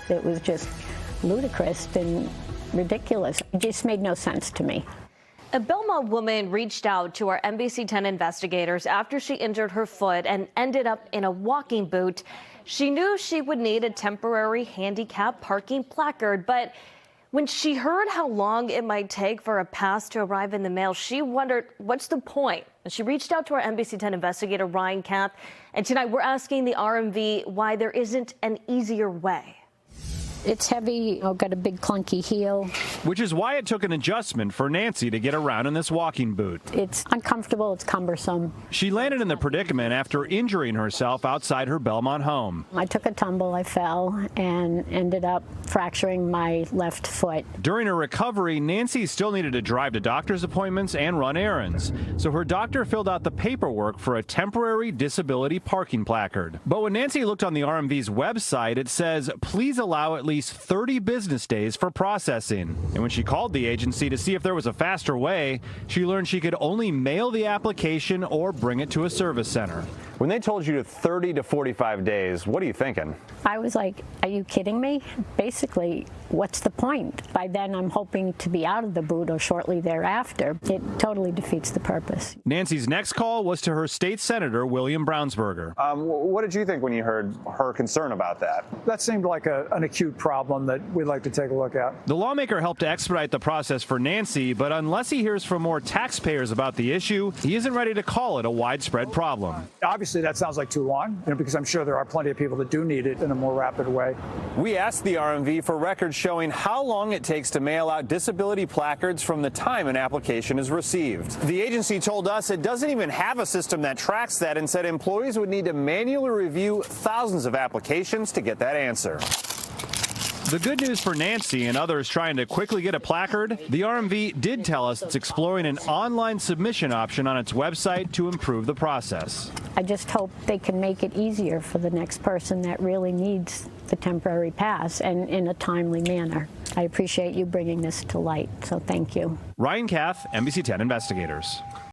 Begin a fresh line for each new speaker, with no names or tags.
It was just ludicrous and ridiculous. It just made no sense to me.
A Belmont woman reached out to our NBC10 investigators after she injured her foot and ended up in a walking boot. She knew she would need a temporary handicap parking placard, but when she heard how long it might take for a pass to arrive in the mail, she wondered, what's the point? And she reached out to our NBC10 investigator, Ryan Kath, and tonight we're asking the RMV why there isn't an easier way.
It's heavy, got a big clunky heel.
Which is why it took an adjustment for Nancy to get around in this walking boot.
It's uncomfortable, it's cumbersome.
She landed in the predicament after injuring herself outside her Belmont home.
I took a tumble, I fell, and ended up fracturing my left foot.
During her recovery, Nancy still needed to drive to doctor's appointments and run errands. So her doctor filled out the paperwork for a temporary disability parking placard. But when Nancy looked on the RMV's website, it says, please allow at least 30 business days for processing. And when she called the agency to see if there was a faster way, she learned she could only mail the application or bring it to a service center.
When they told you to 30 to 45 days, what are you thinking?
I was like, are you kidding me? Basically, what's the point? By then, I'm hoping to be out of the boot or shortly thereafter. It totally defeats the purpose.
Nancy's next call was to her state senator, William Brownsberger.
What did you think when you heard her concern about that?
That seemed like an acute problem that we'd like to take a look at.
The lawmaker helped to expedite the process for Nancy, but unless he hears from more taxpayers about the issue, he isn't ready to call it a widespread problem.
Obviously, that sounds like too long, because I'm sure there are plenty of people that do need it in a more rapid way.
We asked the RMV for records showing how long it takes to mail out disability placards from the time an application is received. The agency told us it doesn't even have a system that tracks that and said employees would need to manually review thousands of applications to get that answer.
The good news for Nancy and others trying to quickly get a placard, the RMV did tell us it's exploring an online submission option on its website to improve the process.
I just hope they can make it easier for the next person that really needs the temporary pass and in a timely manner. I appreciate you bringing this to light, so thank you.
Ryan Kath, NBC10 Investigators.